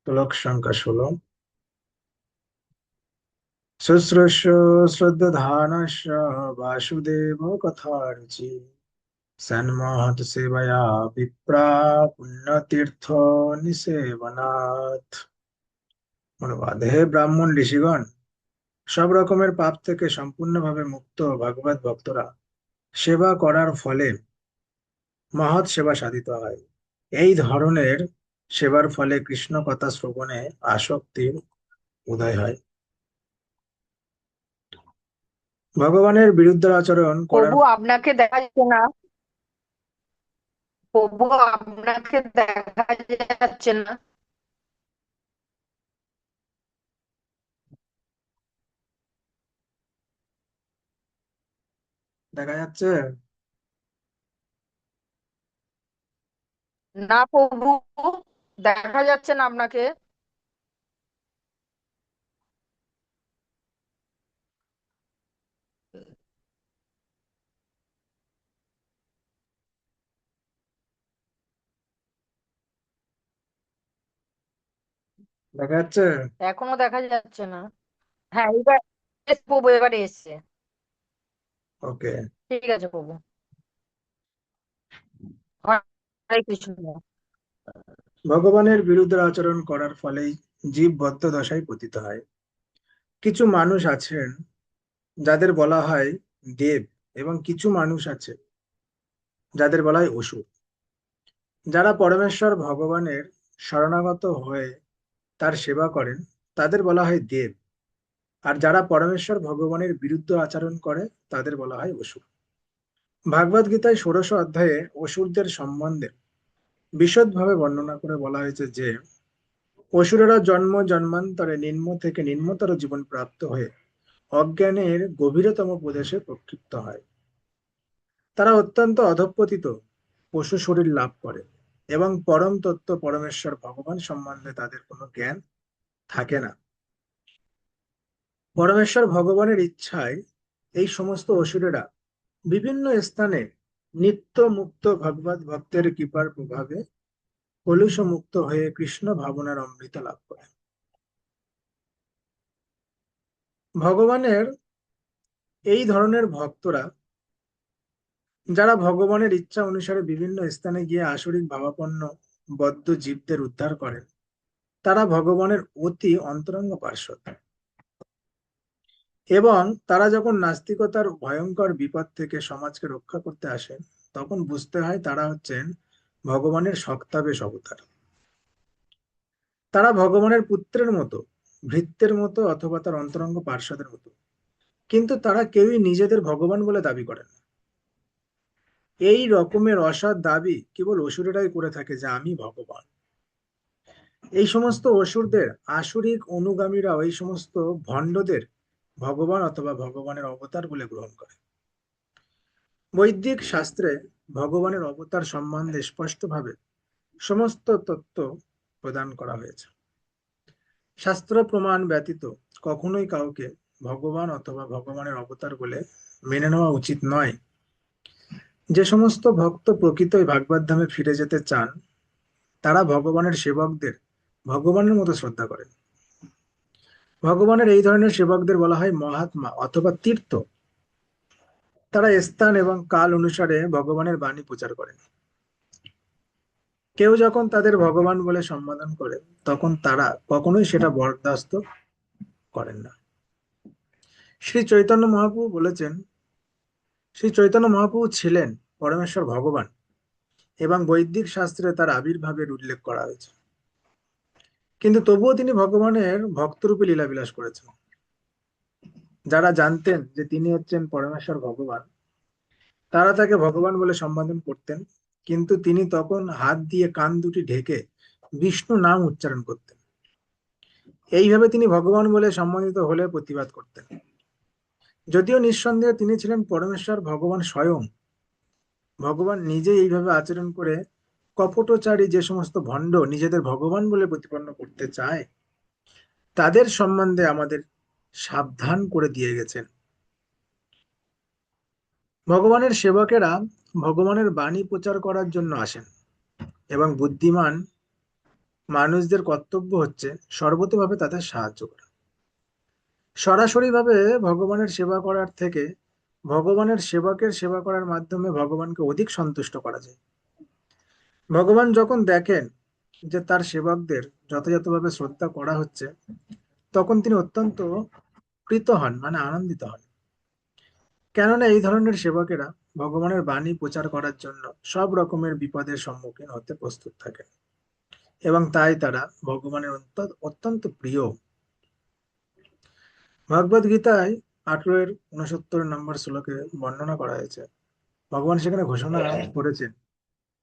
শ্লোক সংখ্যা 16। শুশ্রূষ শ্রদ্ধানস্য বাসুদেব কথার্চি সন্মহৎ সেবয়া বিপ্রা পুণ্যতীর্থ নিসেবনাথ। অনুবাদ: হে ব্রাহ্মণ ঋষিগণ, সব রকমের পাপ থেকে সম্পূর্ণভাবে মুক্ত ভাগবত ভক্তরা সেবা করার ফলে মহৎ সেবা সাধিত হয়। এই ধরনের সেবার ফলে কৃষ্ণ কথা শ্রবণে আসক্তির উদয় হয়। ভগবানের বিরুদ্ধে আচরণ করার প্রভু আপনাকে দেখা যাচ্ছে না। প্রভু আপনাকে দেখা যাচ্ছে না। দেখা যাচ্ছে। না প্রভু, দেখা যাচ্ছে না আপনাকে। দেখা যাচ্ছে। এখনো দেখা যাচ্ছে না। হ্যাঁ, এবার প্রভু এবারে এসছে। ওকে। ঠিক আছে প্রভু। হরে কৃষ্ণ। ভগবানের বিরুদ্ধে আচরণ করার ফলেই জীব বদ্ধ দশায় পতিত হয়। কিছু মানুষ আছেন যাদের বলা হয় দেব, এবং কিছু মানুষ আছে যাদের বলা হয় অসুর। যারা পরমেশ্বর ভগবানের শরণাগত হয়ে তার সেবা করেন তাদের বলা হয় দেব, আর যারা পরমেশ্বর ভগবানের বিরুদ্ধে আচরণ করে তাদের বলা হয় অসুর। ভাগবত গীতায় ১৬শ অধ্যায়ে অসুরদের সম্বন্ধে বিশদভাবে বর্ণনা করে বলা হয়েছে যে অসুরেরা জন্ম জন্মান্তরে নিম্ন থেকে নিম্নতর জীবন প্রাপ্ত হয়ে অজ্ঞানের গভীরতম প্রদেশে প্রক্ষিপ্ত হয়। তারা অত্যন্ত অধঃপতিত পশু শরীর লাভ করে এবং পরম তত্ত্ব পরমেশ্বর ভগবান সম্বন্ধে তাদের কোনো জ্ঞান থাকে না। পরমেশ্বর ভগবানের ইচ্ছায় এই সমস্ত অসুরেরা বিভিন্ন স্থানে নিত্য মুক্ত ভগবত ভক্তের কৃপার প্রভাবে কলুষ মুক্ত হয়ে কৃষ্ণ ভাবনার অমৃত লাভ করে। ভগবানের এই ধরনের ভক্তরা, যারা ভগবানের ইচ্ছা অনুসারে বিভিন্ন স্থানে গিয়ে আসরিক ভাবাপন্ন বদ্ধ জীবদের উদ্ধার করেন, তারা ভগবানের অতি অন্তরঙ্গ পার্ষদ। এবং তারা যখন নাস্তিকতার ভয়ঙ্কর বিপদ থেকে সমাজকে রক্ষা করতে আসেন, তখন বুঝতে হয় তারা হচ্ছেন ভগবানের শক্তাবেশ অবতার। তারা ভগবানের পুত্রের মতো, ভৃত্যের মতো, অথবা তার অন্তরঙ্গ পার্ষদের মতো, কিন্তু তারা কেউই নিজেদের ভগবান বলে দাবি করেন না। এই রকমের অসৎ দাবি কেবল অসুরেরাই করে থাকে যে আমি ভগবান। এই সমস্ত অসুরদের আসুরিক অনুগামীরাও এই সমস্ত ভণ্ডদের ভগবান অথবা ভগবানের অবতার বলে গ্রহণ করে। বৈদিক শাস্ত্রে ভগবানের অবতার সম্বন্ধে স্পষ্টভাবে সমস্ত তত্ত্ব প্রদান করা হয়েছে। শাস্ত্র প্রমাণ ব্যতীত কখনোই কাউকে ভগবান অথবা ভগবানের অবতার বলে মেনে নেওয়া উচিত নয়। যে সমস্ত ভক্ত প্রকৃতই ভাগবত ধামে ফিরে যেতে চান, তারা ভগবানের সেবকদের ভগবানের মতো শ্রদ্ধা করেন। ভগবানের এই ধরনের সেবকদের বলা হয় মহাত্মা অথবা তীর্থ। তারা স্থান এবং কাল অনুসারে ভগবানের বাণী প্রচার করেন। কেউ যখন তাদের ভগবান বলে সম্বোধন করে, তখন তারা কখনোই সেটা বরদাস্ত করেন না। শ্রী চৈতন্য মহাপ্রভু বলেছেন, শ্রী চৈতন্য মহাপ্রভু ছিলেন পরমেশ্বর ভগবান, এবং বৈদিক শাস্ত্রে তার আবির্ভাবের উল্লেখ করা হয়েছে। কিন্তু তবুও তিনি ভগবানের ভক্তরূপে লীলাবিলাস করেছেন। যারা জানতেন যে তিনি হচ্ছেন পরমেশ্বর ভগবান, তারা তাকে ভগবান বলে সম্বোধন করতেন, কিন্তু তিনি তখন হাত দিয়ে কান দুটি ঢেকে বিষ্ণু নাম উচ্চারণ করতেন। এইভাবে তিনি ভগবান বলে সম্মানিত হলে প্রতিবাদ করতেন। যদিও নিঃসন্দেহে তিনি ছিলেন পরমেশ্বর ভগবান স্বয়ং, ভগবান নিজে এইভাবে আচরণ করে কপটচারী যে সমস্ত ভণ্ড নিজেদের ভগবান বলে প্রতিপন্ন করতে চায়, তাদের সম্বন্ধে আমাদের সাবধান করে দিয়ে গেছেন। ভগবানের সেবকেরা ভগবানের বাণী প্রচার করার জন্য আসেন, এবং বুদ্ধিমান মানুষদের কর্তব্য হচ্ছে সর্বতোভাবে তাদের সাহায্য করা। সরাসরিভাবে ভগবানের সেবা করার থেকে ভগবানের সেবকের সেবা করার মাধ্যমে ভগবানকে অধিক সন্তুষ্ট করা যায়। ভগবান যখন দেখেন যে তার সেবকদের যথাযথভাবে শ্রদ্ধা করা হচ্ছে, তখন তিনি অত্যন্ত প্রীত হন, মানে আনন্দিত হন। কেননা এই ধরনের সেবকেরা ভগবানের বাণী প্রচার করার জন্য সব রকমের বিপদের সম্মুখীন হতে প্রস্তুত থাকেন, এবং তাই তারা ভগবানের অত্যন্ত প্রিয়। ভগবদ গীতায় 18-69 শ্লোকে বর্ণনা করা হয়েছে। ভগবান সেখানে ঘোষণা করেছেন,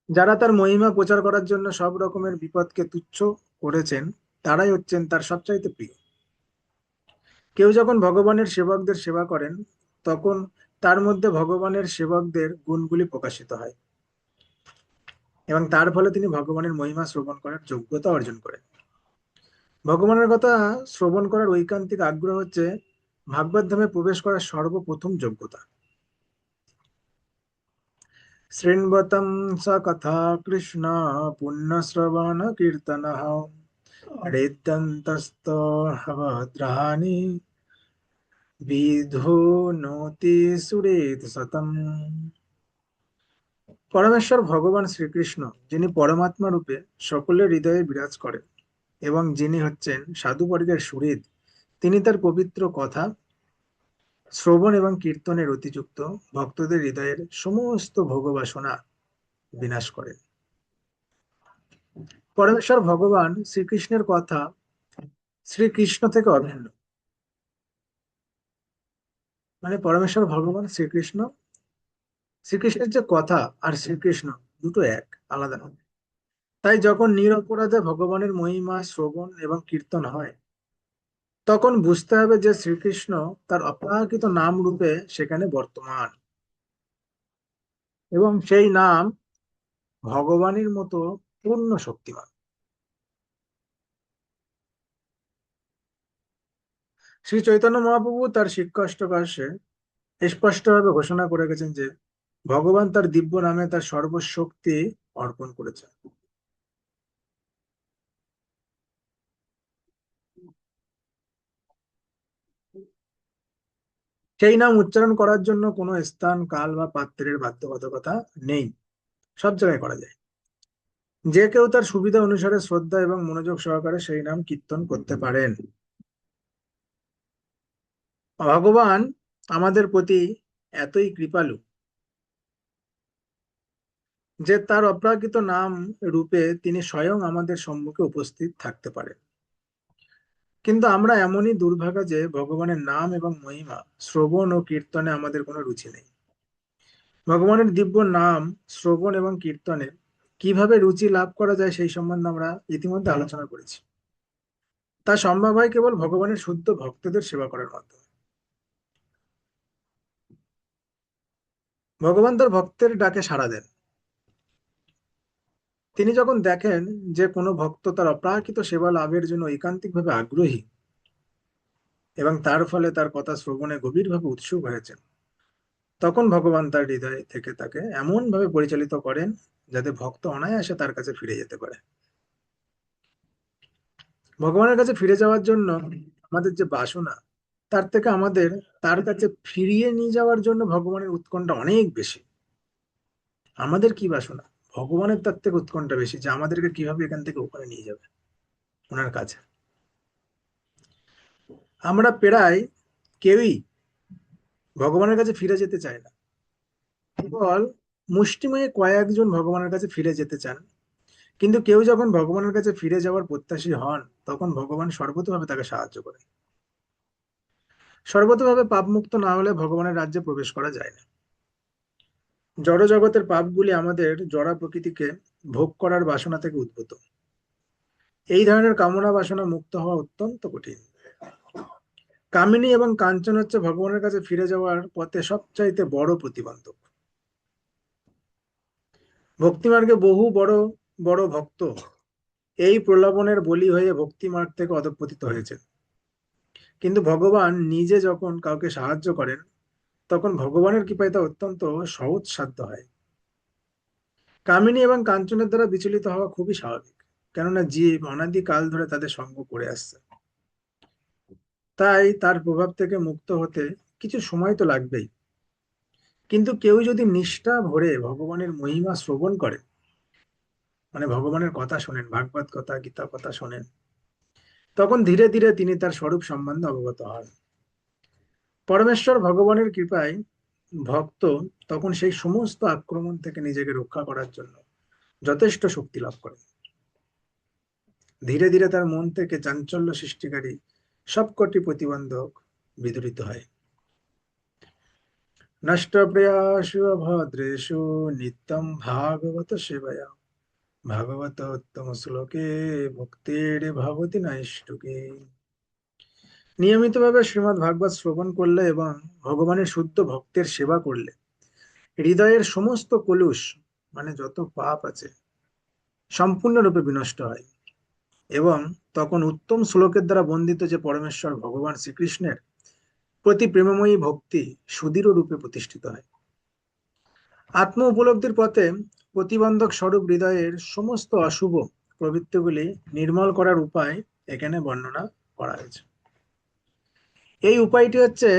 যারা তার মহিমা প্রচার করার জন্য সব রকমের বিপদকে তুচ্ছ করেছেন, তারাই হচ্ছেন তার সবচাইতে প্রিয়। কেউ যখন ভগবানের সেবকদের সেবা করেন, তখন তার মধ্যে ভগবানের সেবকদের গুণগুলি প্রকাশিত হয়, এবং তার ফলে তিনি ভগবানের মহিমা শ্রবণ করার যোগ্যতা অর্জন করেন। ভগবানের কথা শ্রবণ করার ঐকান্তিক আগ্রহ হচ্ছে ভাগবত ধামে প্রবেশ করার সর্বপ্রথম যোগ্যতা। শৃण्वतं स कथा কৃষ্ণ পুণ্যশ্রবণ কীর্তন হৃদ্যন্তস্থভদ্রাণি বিধুনোতি সুরেত শতম। পরমেশ্বর ভগবান শ্রীকৃষ্ণ, যিনি পরমাত্মা রূপে সকলের হৃদয়ে বিরাজ করেন এবং যিনি হচ্ছেন সাধুবর্গের সুহৃদ, তিনি তার পবিত্র কথা শ্রবণ এবং কীর্তনের অতিযুক্ত ভক্তদের হৃদয়ের সমস্ত ভোগবাসনা বিনাশ করেন। পরমেশ্বর ভগবান শ্রীকৃষ্ণের কথা শ্রীকৃষ্ণ থেকে অভিন্ন, মানে পরমেশ্বর ভগবান শ্রীকৃষ্ণ, শ্রীকৃষ্ণের যে কথা আর শ্রীকৃষ্ণ দুটো এক, আলাদা নয়। তাই যখন নিরপরাধে ভগবানের মহিমা শ্রবণ এবং কীর্তন হয়, তখন বুঝতে হবে যে শ্রীকৃষ্ণ তার অপ্রাকৃত নাম রূপে সেখানে বর্তমান, এবং সেই নাম ভগবানের মতো পূর্ণ শক্তিমান। শ্রী চৈতন্য মহাপ্রভু তার শিক্ষাষ্টকাশে স্পষ্টভাবে ঘোষণা করে গেছেন যে ভগবান তার দিব্য নামে তার সর্বশক্তি অর্পণ করেছেন। সেই নাম উচ্চারণ করার জন্য কোনো স্থান, কাল বা পাত্রের বাধ্যবাধকতা নেই, সব জায়গায় করা যায়। যে কেউ তার সুবিধা অনুসারে শ্রদ্ধা এবং মনোযোগ সহকারে সেই নাম কীর্তন করতে পারেন। ভগবান আমাদের প্রতি এতই কৃপালু যে তার অপ্রাকৃত নাম রূপে তিনি স্বয়ং আমাদের সম্মুখে উপস্থিত থাকতে পারেন। কিন্তু আমরা এমনই দুর্ভাগা যে ভগবানের নাম এবং মহিমা শ্রবণ ও কীর্তনে আমাদের কোনো রুচি নেই। ভগবানের দিব্য নাম শ্রবণ এবং কীর্তনে কিভাবে রুচি লাভ করা যায় সেই সম্বন্ধে আমরা ইতিমধ্যে আলোচনা করেছি। তা সম্ভব হয় কেবল ভগবানের শুদ্ধ ভক্তদের সেবা করার মাধ্যমে। ভগবান তার ভক্তের ডাকে সাড়া দেন। তিনি যখন দেখেন যে কোনো ভক্ত তার অপ্রাকৃত সেবা লাভের জন্য ঐকান্তিকভাবে আগ্রহী এবং তার ফলে তার কথা শ্রবণে গভীরভাবে উৎসুক হয়েছেন, তখন ভগবান তার হৃদয় থেকে তাকে এমন ভাবে পরিচালিত করেন যাতে ভক্ত অনায়াসে তার কাছে ফিরে যেতে পারে। ভগবানের কাছে ফিরে যাওয়ার জন্য আমাদের যে বাসনা, তার থেকে আমাদের তার কাছে ফিরিয়ে নিয়ে যাওয়ার জন্য ভগবানের উৎকণ্ঠা অনেক বেশি। আমাদের কি বাসনা, ভগবানের তার থেকে উৎকণ্ঠা বেশি যে আমাদেরকে কিভাবে এখান থেকে ওখানে নিয়ে যাবে ওনার কাছে। আমরা প্রায় কেউই ভগবানের কাছে ফিরে যেতে চায় না, কেবল মুষ্টিমেয় কয়েকজন ভগবানের কাছে ফিরে যেতে চান। কিন্তু কেউ যখন ভগবানের কাছে ফিরে যাওয়ার প্রত্যাশী হন, তখন ভগবান সর্বতোভাবে তাকে সাহায্য করেন। সর্বতোভাবে পাপমুক্ত না হলে ভগবানের রাজ্যে প্রবেশ করা যায় না। জড় জগতের পাপগুলি আমাদের জড়া প্রকৃতিকে ভোগ করার বাসনা থেকে উদ্ভূত। এই ধরনের কামনা বাসনা মুক্ত হওয়া অত্যন্ত কঠিন। কামিনী এবং কাঞ্চন হচ্ছে ভগবানের কাছে ফিরে যাওয়ার পথে সবচাইতে বড় প্রতিবন্ধক। ভক্তিমার্গে বহু বড় বড় ভক্ত এই প্রলোভনের বলি হয়ে ভক্তিমার্গ থেকে অধঃপতিত হয়েছে। কিন্তু ভগবান নিজে যখন কাউকে সাহায্য করেন, তখন ভগবানের কৃপায় তা অত্যন্ত সহজ সাধ্য হয়। কামিনী এবং কাঞ্চনের দ্বারা বিচলিত হওয়া খুবই স্বাভাবিক। কেননা জীব অনাদিকাল ধরে তাদের সঙ্গ করে আসছে। তাই তার প্রভাব থেকে মুক্ত হতে কিছু সময় তো লাগবেই। কিন্তু কেউ যদি নিষ্ঠা ভরে ভগবানের মহিমা শ্রবণ করে, মানে ভগবানের কথা শোনেন, ভাগবত কথা, গীতা কথা শোনেন, তখন ধীরে ধীরে তিনি তার স্বরূপ সম্বন্ধে অবগত হন। পরমেশ্বর ভগবানের কৃপায় ভক্ত তখন সেই সমস্ত আক্রমণ থেকে নিজেকে রক্ষা করার জন্য যথেষ্ট শক্তি লাভ করে। ধীরে ধীরে তার মন থেকে চাঞ্চল্য সৃষ্টিকারী সবকটি প্রতিবন্ধক বিদূরিত হয়। নষ্টপ্রিয়াসু ভদ্রেষু নিত্যম ভাগবত সেবয়া ভাগবত উত্তম শ্লোকে ভক্তির ভগবতী নৈষ্ঠুকে। নিয়মিতভাবে শ্রীমদ্ ভাগবত শ্রবণ করলে এবং ভগবানের শুদ্ধ ভক্তের সেবা করলে হৃদয়ের সমস্ত কলুষ, মানে যত পাপ আছে, সম্পূর্ণরূপে বিনষ্ট হয় এবং তখন উত্তম শ্লোকের দ্বারা বন্দিত যে পরমেশ্বর ভগবান শ্রীকৃষ্ণের প্রতি প্রেমময়ী ভক্তি সুদৃঢ় রূপে প্রতিষ্ঠিত হয়। আত্ম উপলব্ধির পথে প্রতিবন্ধক স্বরূপ হৃদয়ের সমস্ত অশুভ প্রবৃত্তিগুলি নির্মল করার উপায় এখানে বর্ণনা করা হয়েছে। এই উপায়টি হচ্ছে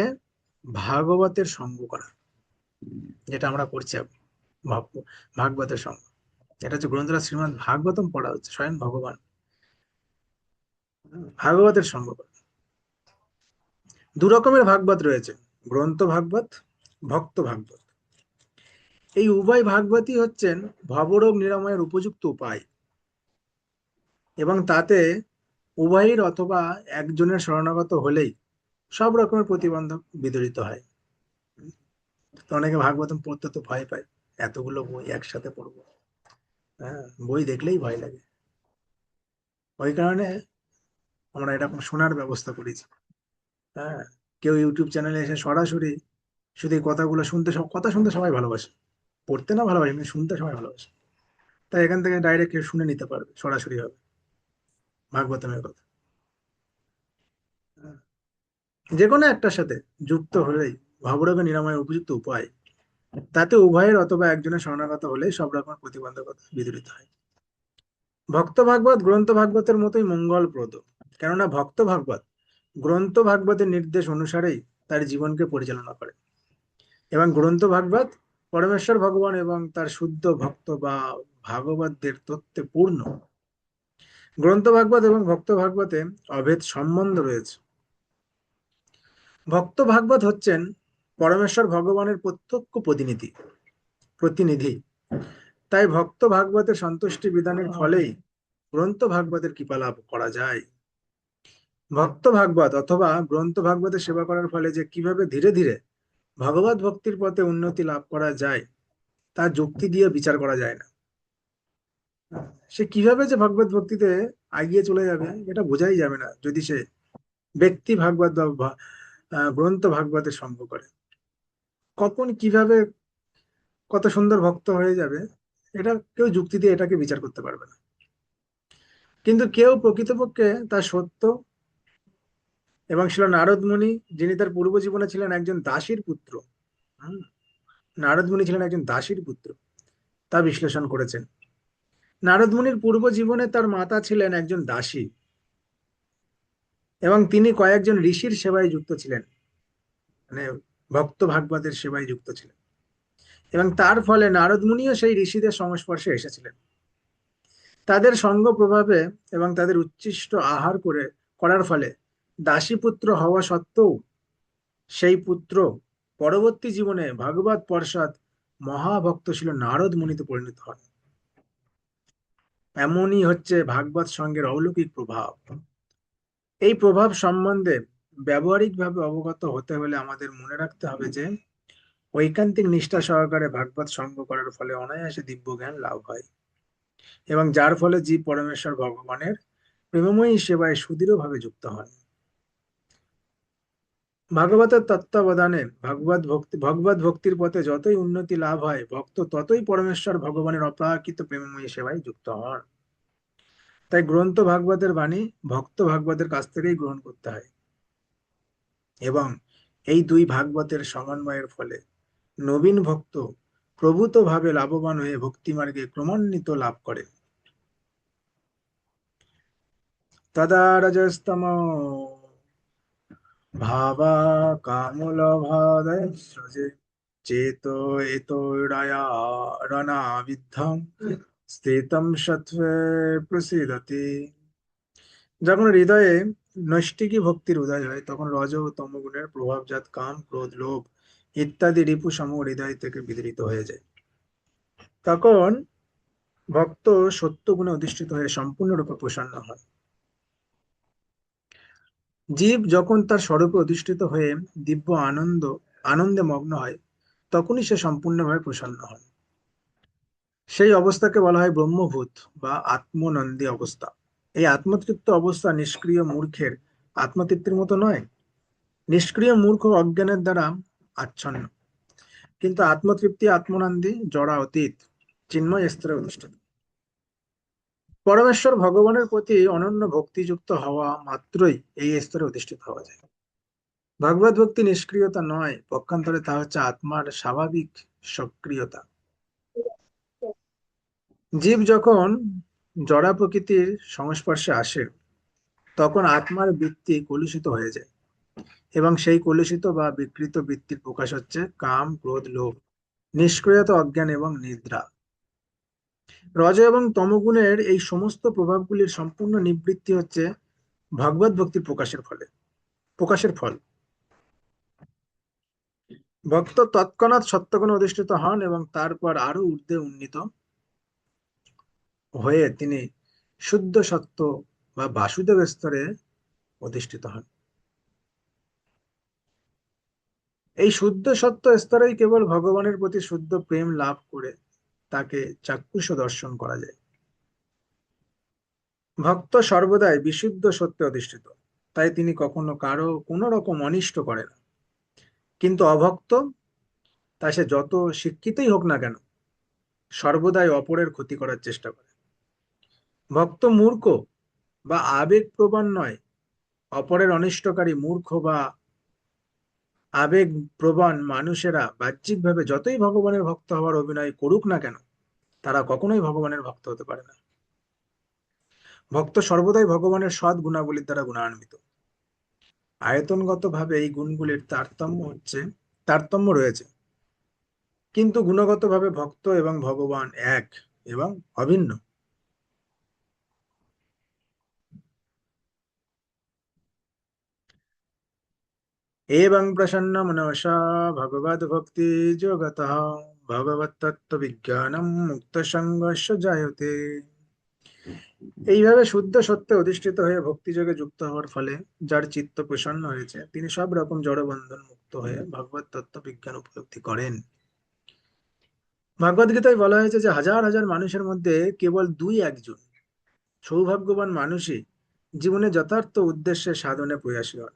ভাগবতের সঙ্গ করা, যেটা আমরা করছি এখন, ভাগবতের সঙ্গ। এটা হচ্ছে গ্রন্থরা শ্রীমদ্ ভাগবতম পড়া হচ্ছে, স্বয়ং ভগবান ভাগবতের সঙ্গ করা। দু রকমের ভাগবত রয়েছে, গ্রন্থ ভাগবত, ভক্ত ভাগবত। এই উভয় ভাগবতই হচ্ছেন ভবরোগ নিরাময়ের উপযুক্ত উপায় এবং তাতে উভয়ের অথবা একজনের শরণাগত হলেই সব রকমের প্রতিবন্ধক বিদরিত হয়। তো অনেকে ভাগবতম পড়তে তো ভয় পায়, এতগুলো বই একসাথে পড়বো, হ্যাঁ, বই দেখলেই ভয় লাগে। ওই কারণে আমরা এরকম শোনার ব্যবস্থা করেছি। হ্যাঁ, কেউ ইউটিউব চ্যানেলে এসে সরাসরি শুধু এই কথাগুলো শুনতে, সব কথা শুনতে সবাই ভালোবাসে, পড়তে না ভালোবাসে কিন্তু শুনতে সবাই ভালোবাসে। তাই এখান থেকে ডাইরেক্ট কেউ শুনে নিতে পারবে সরাসরি হবে ভাগবতমের কথা। হ্যাঁ, যে কোনো একটার সাথে যুক্ত হলেই ভাবরোগ নিরাময়ের উপযুক্ত উপায়, তাতে উভয়ের অথবা একজনের শরণাগত হলে সব রকম প্রতিবন্ধকতা বিদূরিত হয়। ভক্ত ভাগবত গ্রন্থ ভাগবতের মতোই মঙ্গলপ্রদ, কেননা ভক্ত ভাগবত গ্রন্থ ভাগবতের নির্দেশ অনুসারেই তার জীবনকে পরিচালনা করে এবং গ্রন্থ ভাগবত পরমেশ্বর ভগবান এবং তার শুদ্ধ ভক্ত বা ভাগবতদের তত্ত্বে পূর্ণ। গ্রন্থ ভাগবত এবং ভক্ত ভাগবতে অভেদ সম্বন্ধ রয়েছে। ভক্ত ভাগবত হচ্ছেন পরমেশ্বর ভগবানের প্রত্যক্ষ প্রতিনিধি। তাই ভক্ত ভাগবতের সন্তুষ্টি বিধানের ফলেই গ্রন্থ ভাগবতের কৃপা লাভ করা যায়। ভক্ত ভাগবত অথবা গ্রন্থ ভাগবতের সেবা করার ফলে যে কিভাবে ধীরে ধীরে ভগবত ভক্তির পথে উন্নতি লাভ করা যায় তা যুক্তি দিয়ে বিচার করা যায় না। সে কিভাবে যে ভগবত ভক্তিতে এগিয়ে চলে যাবে এটা বোঝাই যাবে না যদি সে ব্যক্তি ভাগবত বা গ্রন্থ ভাগবতের সঙ্গ করে। কখন কিভাবে কত সুন্দর ভক্ত হয়ে যাবে এটা কেউ যুক্তি দিয়ে এটাকে বিচার করতে পারবে না। কিন্তু কেউ প্রকৃতপক্ষে তার সত্য, এবং ছিল নারদ মুনি, যিনি তার পূর্ব জীবনে ছিলেন একজন দাসীর পুত্র। হুম, নারদ মুনি ছিলেন একজন দাসীর পুত্র, তা বিশ্লেষণ করেছেন। নারদ মুনির পূর্ব জীবনে তার মাতা ছিলেন একজন দাসী এবং তিনি কয়েকজন ঋষির সেবায় যুক্ত ছিলেন, মানে ভক্ত ভাগবতের সেবায় যুক্ত ছিলেন এবং তার ফলে নারদ মুনিও সেই ঋষিদের সংস্পর্শে এসেছিলেন। তাদের সঙ্গ প্রভাবে এবং তাদের উচ্ছিষ্ট আহার করার ফলে দাসীপুত্র হওয়া সত্ত্বেও সেই পুত্র পরবর্তী জীবনে ভাগবত পর্ষদ মহাভক্ত ছিল নারদ মুনিতে পরিণত হন। এমনই হচ্ছে ভাগবত সঙ্গের অলৌকিক প্রভাব। এই প্রভাব সম্বন্ধে ব্যবহারিকভাবে অবগত হতে হলে আমাদের মনে রাখতে হবে যে ঐকান্তিক নিষ্ঠা সহকারে ভাগবত সঙ্গ করার ফলে অনায়াসে দিব্য জ্ঞান লাভ হয় এবং যার ফলে জীব পরমেশ্বর ভগবানের প্রেমময়ী সেবায় সুদৃঢ়ভাবে যুক্ত হন। ভাগবতের তত্ত্বাবধানে ভগবত ভক্তির পথে যতই উন্নতি লাভ হয় ভক্ত ততই পরমেশ্বর ভগবানের অপ্রাকৃত প্রেমময়ী সেবায় যুক্ত হন। তাই গ্রন্থ ভাগবতের বাণী ভক্ত ভাগবতের কাছ থেকেই গ্রহণ করতে হয় এবং এই দুই ভাগবতের সমন্বয়ের ফলে নবীন ভক্ত প্রভূতভাবে লাভবান হয়ে ভক্তিমার্গে ক্রমান্বিত লাভ করে। তদা রজস্তম ভাবা কামলভাদয় সৃজে চেতো এতো রণাবিদ্ধং স্থিতম সত্ত্বে প্রসীদতি। যখন হৃদয়ে নৈষ্ঠিকী ভক্তির উদয় হয় তখন রজ ও তম গুণের প্রভাবজাত কাম ক্রোধ লোভ ইত্যাদি রিপু সমূহ হৃদয় থেকে বিদরিত হয়ে যায়। তখন ভক্ত সত্য গুণে অধিষ্ঠিত হয়ে সম্পূর্ণরূপে প্রসন্ন হয়। জীব যখন তার স্বরূপে অধিষ্ঠিত হয়ে দিব্য আনন্দে মগ্ন হয় তখনই সে সম্পূর্ণভাবে প্রসন্ন হয়। সেই অবস্থাকে বলা হয় ব্রহ্মভূত বা আত্মনন্দী অবস্থা। এই আত্মতৃপ্ত অবস্থা নিষ্ক্রিয় মূর্খের আত্মতৃপ্তির মতো নয়। নিষ্ক্রিয় মূর্খ অজ্ঞানের দ্বারা আচ্ছন্ন, কিন্তু আত্মতৃপ্তি আত্মনন্দী জড়া অতীত চিন্ময় স্তরে অধিষ্ঠিত। পরমেশ্বর ভগবানের প্রতি অনন্য ভক্তিযুক্ত হওয়া মাত্রই এই স্তরে অধিষ্ঠিত হওয়া যায়। ভগবত ভক্তি নিষ্ক্রিয়তা নয়, পক্ষান্তরে তা হচ্ছে আত্মার স্বাভাবিক সক্রিয়তা। জীব যখন জড়া প্রকৃতির সংস্পর্শে আসে তখন আত্মার বৃত্তি কলুষিত হয়ে যায়, এবং সেই কলুষিত বা বিকৃত বৃত্তির প্রকাশ হচ্ছে কাম ক্রোধ লোভ নিষ্ক্রিয়তা অজ্ঞান এবং নিদ্রা। রজ এবং তমগুণের এই সমস্ত প্রভাবগুলির সম্পূর্ণ নিবৃত্তি হচ্ছে ভগবত ভক্তির প্রকাশের ফল। ভক্ত তৎক্ষণাৎ সত্যগুণে অধিষ্ঠিত হন এবং তারপর আরো ঊর্ধ্বে উন্নীত হয়ে তিনি শুদ্ধ সত্য বা বাসুদেব স্তরে অধিষ্ঠিত হন। এই শুদ্ধ সত্য স্তরেই কেবল ভগবানের প্রতি শুদ্ধ প্রেম লাভ করে তাকে চাক্ষুষ দর্শন করা যায়। ভক্ত সর্বদাই বিশুদ্ধ সত্যে অধিষ্ঠিত, তাই তিনি কখনো কারো কোনো রকম অনিষ্ট করে না। কিন্তু অভক্ত, তা সে যত শিক্ষিতই হোক না কেন, সর্বদাই অপরের ক্ষতি করার চেষ্টা করে। ভক্ত মূর্খ বা আবেগপ্রবণ নয়, অপরের অনিষ্টকারী মূর্খ বা আবেগপ্রবণ মানুষেরা বাহ্যিকভাবে যতই ভগবানের ভক্ত হওয়ার অভিনয় করুক না কেন, তারা কখনোই ভগবানের ভক্ত হতে পারে না। ভক্ত সর্বদাই ভগবানের সৎ গুণাবলীর দ্বারা গুণান্বিত। আয়তনগত ভাবে এই গুণগুলির তারতম্য রয়েছে, কিন্তু গুণগত ভাবে ভক্ত এবং ভগবান এক এবং অভিন্ন। एवं प्रसन्न मनसा भगवद भक्ति जगतः भगवत तत्व विज्ञानम मुक्त संगस्य जायते। এইভাবে শুদ্ধ সত্যে অধিষ্ঠিত হয়ে ভক্তিযোগে যুক্ত হওয়ার ফলে যার চিত্ত প্রসন্ন হয়েছে তিনি সব রকম জড়বন্ধন মুক্ত হয়ে ভগবত তত্ত্ব বিজ্ঞান উপলব্ধি করেন। ভগবদ গীতায় বলা হয়েছে যে হাজার হাজার মানুষের মধ্যে কেবল দুই একজন সৌভাগ্যবান মানুষই জীবনে যথার্থ উদ্দেশ্যে সাধনে প্রয়াসী হন।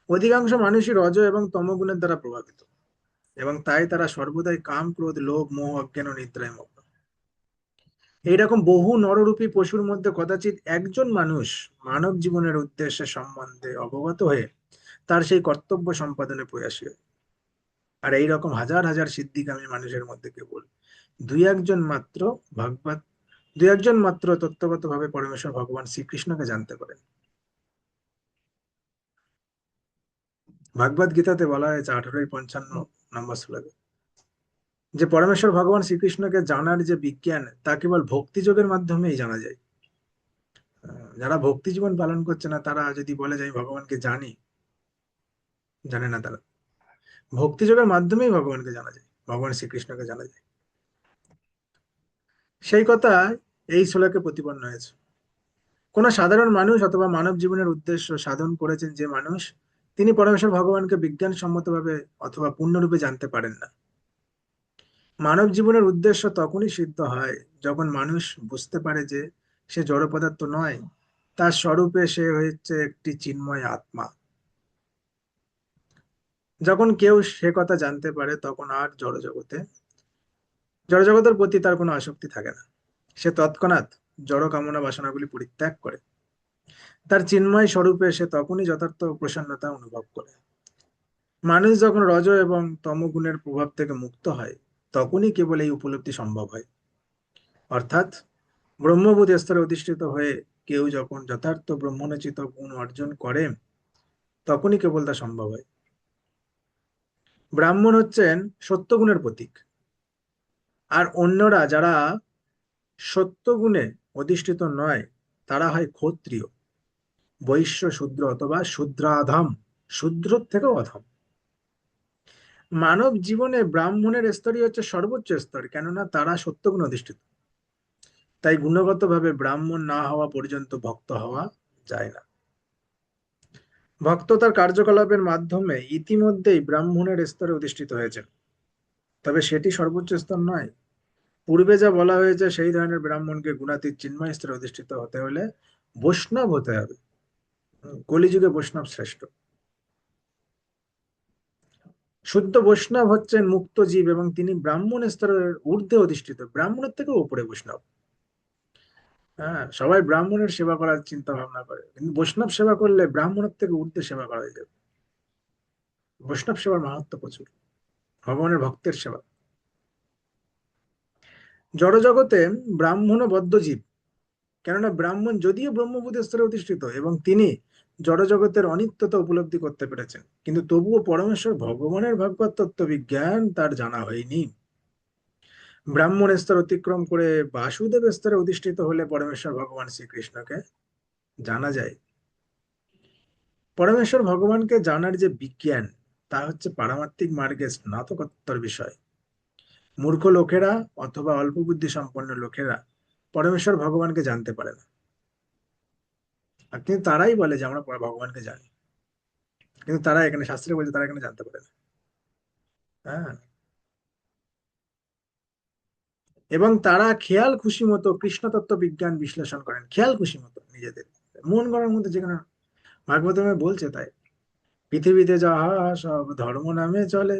অধিকাংশ মানুষই রজ এবং তমগুণের দ্বারা প্রভাবিত, এবং তাই তারা সর্বদাই কাম ক্রোধ লোভ মোহ অজ্ঞান ও নিদ্রায় মগ্ন। এইরকম বহু নররূপী পশুর মধ্যে কদাচিৎ একজন মানুষ মানব জীবনের উদ্দেশ্যে সম্বন্ধে অবগত হয়ে তার সেই কর্তব্য সম্পাদনে প্রয়াসী হয়। আর এইরকম হাজার হাজার সিদ্ধিকামী মানুষের মধ্যে কেবল দুই একজন মাত্র ভগবত দুই একজন মাত্র তত্ত্বগত ভাবে পরমেশ্বর ভগবান শ্রীকৃষ্ণকে জানতে পারেন। ভগবদ গীতাতে বলা হয়েছে 1855 শ্লোকে যে পরমেশ্বর ভগবান শ্রীকৃষ্ণকে জানার যে বিজ্ঞান তা কেবল ভক্তিযোগের মাধ্যমেই জানা যায়। যারা ভক্তি জীবন পালন করছে না তারা যদি বলে যে আমি ভগবানকে জানি, জানে না তারা। ভক্তিযোগের মাধ্যমেই ভগবানকে জানা যায়, ভগবান শ্রীকৃষ্ণকে জানা যায়। সেই কথা এই শ্লোকে প্রতিপন্ন হয়েছে। কোন সাধারণ মানুষ অথবা মানব জীবনের উদ্দেশ্য সাধন করেছেন যে মানুষ, তিনি পরমেশ্বর ভগবানকে বিজ্ঞানসম্মতভাবে অথবা পূর্ণরূপে জানতে পারেন না। মানব জীবনের উদ্দেশ্য তখনই সিদ্ধ হয় যখন মানুষ বুঝতে পারে যে সে জড় পদার্থ নয়, তার স্বরূপে সে হচ্ছে একটি চিন্ময় আত্মা। যখন কেউ সে কথা জানতে পারে তখন আর জড়জগতের প্রতি তার কোনো আসক্তি থাকে না। সে তৎক্ষণাৎ জড় কামনা বাসনাগুলি পরিত্যাগ করে তার চিন্ময় স্বরূপে সে তখনই যথার্থ প্রসন্নতা অনুভব করে। মানুষ যখন রজ এবং তম গুণের প্রভাব থেকে মুক্ত হয় তখনই কেবল এই উপলব্ধি সম্ভব হয়। অর্থাৎ ব্রহ্মবোধ স্তরে অধিষ্ঠিত হয়ে কেউ যখন যথার্থ ব্রহ্মণোচিত গুণ অর্জন করে, তখনই কেবল তা সম্ভব হয়। ব্রাহ্মণ হচ্ছেন সত্যগুণের প্রতীক, আর অন্যরা যারা সত্যগুণে অধিষ্ঠিত নয়, তারা হয় ক্ষত্রিয়, বৈশ্য, শূদ্র অথবা শূদ্রাধম, শূদ্র থেকেও অধম। মানব জীবনে ব্রাহ্মণের স্তরই হচ্ছে সর্বোচ্চ স্তর, কেননা তারা সত্যগুণ অধিষ্ঠিত। তাই গুণগতভাবে ব্রাহ্মণ না হওয়া পর্যন্ত ভক্ত হওয়া যায় না। ভক্ত তার কার্যকলাপের মাধ্যমে ইতিমধ্যেই ব্রাহ্মণের স্তরে অধিষ্ঠিত হয়েছেন, তবে সেটি সর্বোচ্চ স্তর নয়। পূর্বে যা বলা হয়েছে, সেই ধরনের ব্রাহ্মণকে গুণাতীত চিন্ময় স্তরে অধিষ্ঠিত হতে হলে বৈষ্ণব হতে হবে। কলিযুগে বৈষ্ণব শ্রেষ্ঠ। শুদ্ধ বৈষ্ণব হচ্ছেন মুক্ত জীব, এবং তিনি ব্রাহ্মণ স্তরের ঊর্ধ্বে অধিষ্ঠিত, ব্রাহ্মণের থেকেও উপরে বৈষ্ণব। হ্যাঁ, সবাই ব্রাহ্মণের সেবা করার চিন্তা ভাবনা করে, কিন্তু বৈষ্ণব সেবা করলে ব্রাহ্মণের থেকে ঊর্ধ্বে সেবা করা হয়ে যাবে। বৈষ্ণব সেবার মাহাত্ম্য প্রচুর, ভগবানের ভক্তের সেবা। জড়জগতে ব্রাহ্মণ বদ্ধ জীব, কেননা ব্রাহ্মণ যদিও ব্রহ্মবোধ স্তরে অধিষ্ঠিত এবং তিনি জড়জগতের অনিত্যতা উপলব্ধি করতে পেরেছেন, কিন্তু তবুও পরমেশ্বর ভগবানের ভাগবত তত্ত্ব বিজ্ঞান তার জানা হয়নি। ব্রাহ্মণ স্তর অতিক্রম করে বাসুদেব স্তরে অধিষ্ঠিত হলে পরমেশ্বর ভগবান শ্রীকৃষ্ণকে জানা যায়। পরমেশ্বর ভগবানকে জানার যে বিজ্ঞান, তা হচ্ছে পারমার্থিক মার্গে স্নাতকোত্তর বিষয়। মূর্খ লোকেরা অথবা অল্প বুদ্ধি সম্পন্ন লোকেরা পরমেশ্বর ভগবানকে জানতে পারে না, আর কিন্তু তারাই বলে যে আমরা ভগবানকে জানি, কিন্তু তারা এখানে শাস্ত্রে বলছে তারা এখানে জানতে পারে না। হ্যাঁ, এবং তারা খেয়াল খুশি মতো কৃষ্ণ তত্ত্ব বিজ্ঞান বিশ্লেষণ করেন, খেয়াল খুশি মতো নিজেদের মন গড়ার মধ্যে, যেখানে ভাগবতমে বলছে তাই। পৃথিবীতে যাহা সব ধর্ম নামে চলে,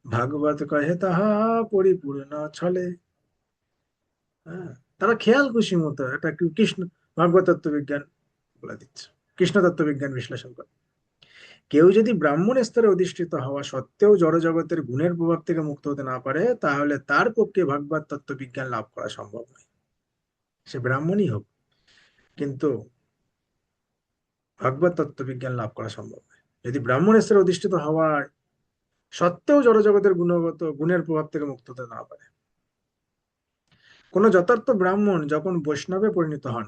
ভাগবত কহে তাহা পরিপূর্ণ ছলে। হ্যাঁ, তারা খেয়াল খুশি মতো একটা কৃষ্ণ ভাগবত তত্ত্ব বিজ্ঞান বলে দিচ্ছে, কৃষ্ণ তত্ত্ব বিজ্ঞান বিশ্লেষণ করে। কেউ যদি ব্রাহ্মণ স্তরে অধিষ্ঠিত হওয়া সত্ত্বেও জড়জগতের গুণের প্রভাব থেকে মুক্ত হতে না পারে, তাহলে তার পক্ষে ভাগবত তত্ত্ব বিজ্ঞান লাভ করা সম্ভব নয়, সে ব্রাহ্মণই হোক, কিন্তু ভাগবত তত্ত্ব বিজ্ঞান লাভ করা সম্ভব নয় যদি ব্রাহ্মণ স্তরে অধিষ্ঠিত হওয়ার সত্ত্বেও জড়জগতের গুণগত গুণের প্রভাব থেকে মুক্ত হতে না পারে। কোন যথার্থ ব্রাহ্মণ যখন বৈষ্ণবে পরিণত হন,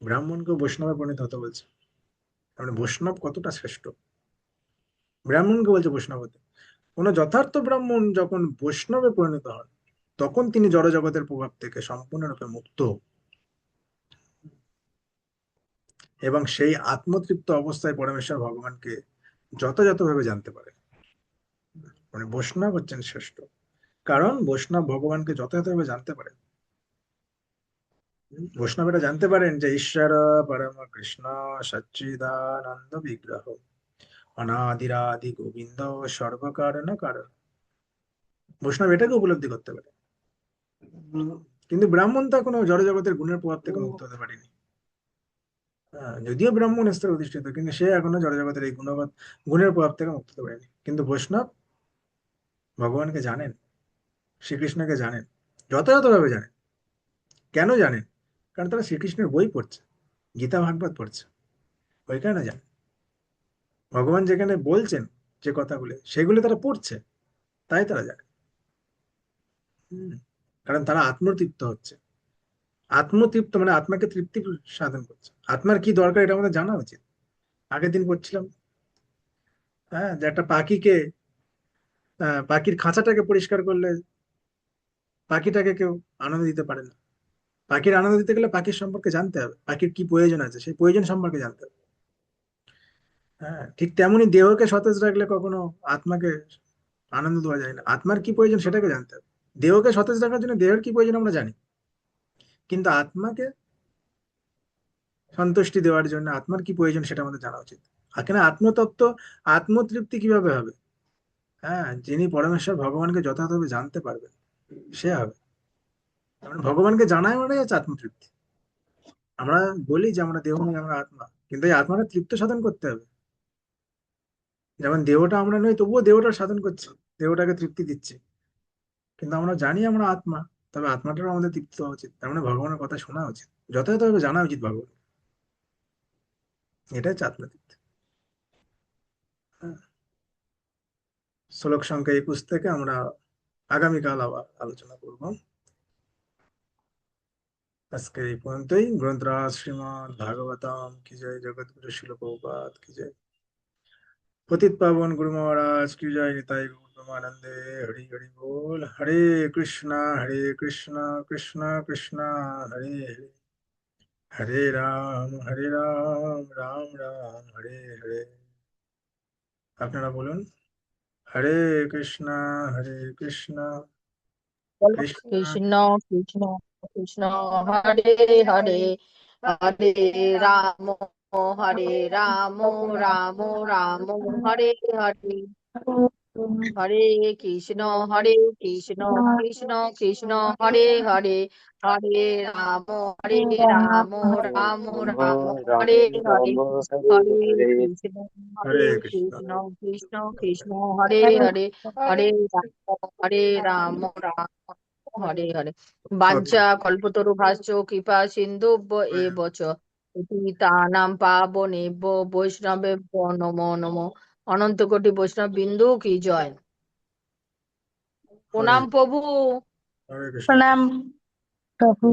ব্রাহ্মণকে বৈষ্ণবে পরিণত হতে বলছে, মানে বৈষ্ণব কতটা শ্রেষ্ঠ, ব্রাহ্মণকে বলছে বৈষ্ণব হতে। কোন যথার্থ ব্রাহ্মণ যখন বৈষ্ণবে পরিণত হন, তখন তিনি জড়জগতের প্রভাব থেকে সম্পূর্ণরূপে মুক্ত, এবং সেই আত্মতৃপ্ত অবস্থায় পরমেশ্বর ভগবানকে যথাযথভাবে জানতে পারে। মানে বৈষ্ণব হচ্ছেন শ্রেষ্ঠ, কারণ বৈষ্ণব ভগবানকে যথাযথভাবে জানতে পারে। বৈষ্ণব এটা জানতে পারেন যে ঈশ্বর পরম কৃষ্ণ সচ্চিদানন্দ বিগ্রহ, অনাদিরাদি গোবিন্দ সর্বকারণ কারণ। বৈষ্ণব এটাকে উপলব্ধি করতে পারে। কিন্তু ব্রাহ্মণ তা কোনো জড়জগতের গুণের প্রভাব থেকে মুক্ত হতে পারেনি। যদিও ব্রাহ্মণ স্তরে অধিষ্ঠিত, কিন্তু সে এখনো জড়জগতের এই গুণগত গুণের প্রভাব থেকে মুক্ত হতে পারেনি। কিন্তু বৈষ্ণব ভগবানকে জানেন, শ্রীকৃষ্ণকে জানেন, যথাযথভাবে জানেন। কেন জানেন? কারণ তারা শ্রীকৃষ্ণের বই পড়ছে, গীতা ভাগবত পড়ছে, ওই কারণে জানেন। ভগবান যেখানে বলছেন যে কথাগুলো, সেগুলো তারা পড়ছে, তাই তারা জানে। হুম, কারণ তারা আত্মতৃপ্ত হচ্ছে। আত্মতৃপ্ত মানে আত্মাকে তৃপ্তি সাধন করছে। আত্মার কি দরকার এটা আমাদের জানা উচিত। আগের দিন পড়ছিলাম, হ্যাঁ, যে একটা পাখিকে, পাখির খাঁচাটাকে পরিষ্কার করলে পাখিটাকে কেউ আনন্দ দিতে পারে না। পাখির আনন্দ দিতে গেলে পাখির সম্পর্কে জানতে হবে, পাখির কি প্রয়োজন আছে সেই প্রয়োজন সম্পর্কে জানতে হবে। হ্যাঁ, ঠিক তেমনি দেহকে সতেজ রাখলে কখনো আত্মাকে আনন্দ দেওয়া যায় না। আত্মার কি প্রয়োজন সেটাকে জানতে হবে। দেহকে সতেজ রাখার জন্য দেহের কি প্রয়োজন আমরা জানি, কিন্তু আত্মাকে সন্তুষ্টি দেওয়ার জন্য আত্মার কি প্রয়োজন সেটা আমাদের জানা উচিত। আর কেন আত্মতত্ত্ব, আত্মতৃপ্তি কিভাবে হবে? হ্যাঁ, যিনি পরমেশ্বর ভগবানকে যথাযথভাবে জানতে পারবেন, সে হবে। মানে ভগবানকে জানাই মানে হচ্ছে আত্মতৃপ্তি। আমরা বলি যে আমরা দেহ নই, আমরা আত্মা, কিন্তু এই আত্মাটা তৃপ্ত সাধন করতে হবে। যেমন দেহটা আমরা নই, তবুও দেহটা সাধন করছি, দেহটাকে তৃপ্তি দিচ্ছি, কিন্তু আমরা জানি আমরা আত্মা, তবে আত্মাটাও আমাদের তৃপ্ত হওয়া উচিত, তার মানে ভগবানের কথা শোনা উচিত, যথাযথভাবে জানা উচিত ভগবান। এটাই হচ্ছে আত্মতৃপ্তি। হ্যাঁ। শ্লোক সংখ্যা 21 থেকে আমরা আগামীকাল আবার আলোচনা করব। আজকে এই পর্যন্তই। গ্রন্থরাজ শ্রীমদ্ ভাগবতম কি জয়, জগৎগুরু শিল প্রভুপাদ কি জয়, পতিত পাবন গুরু মহারাজ কি জয়, নিতাই গৌর প্রেমানন্দে। হরি হরি बोल। হরে কৃষ্ণ কৃষ্ণ কৃষ্ণ হরে হরে, হরে রাম রাম রাম হরে হরে। আপনারা বলুন, হরে কৃষ্ণ কৃষ্ণ বলো, কৃষ্ণ। কৃষ্ণ কৃষ্ণ কৃষ্ণ হরে হরে, হরে রাম হরে রাম, রাম রাম হরে হরে, হরে কৃষ্ণ হরে কৃষ্ণ কৃষ্ণ কৃষ্ণ হরে হরে, হরে রাম হরে রাম, রাম রাম রাম হরে রাম হরে, হরে হরে হরে। কৃষ্ণ হরে হরে কৃষ্ণ। কৃষ্ণ কৃষ্ণ কৃষ্ণ হরে হরে, হরে রাম হরে রাম, রাম হরে হরে। ওকে। বাঞ্ছা কল্পতরু ভাষ্য কৃপা সিন্ধু এব চ পতিতানাং পাবনেভ্যো বৈষ্ণবেভ্যো নমো নমো। অনন্ত কোটি বৈষ্ণব বিন্দু কি জয়। হরে প্রণাম প্রভু। হরে কৃষ্ণ। प्रणाम प्रभु।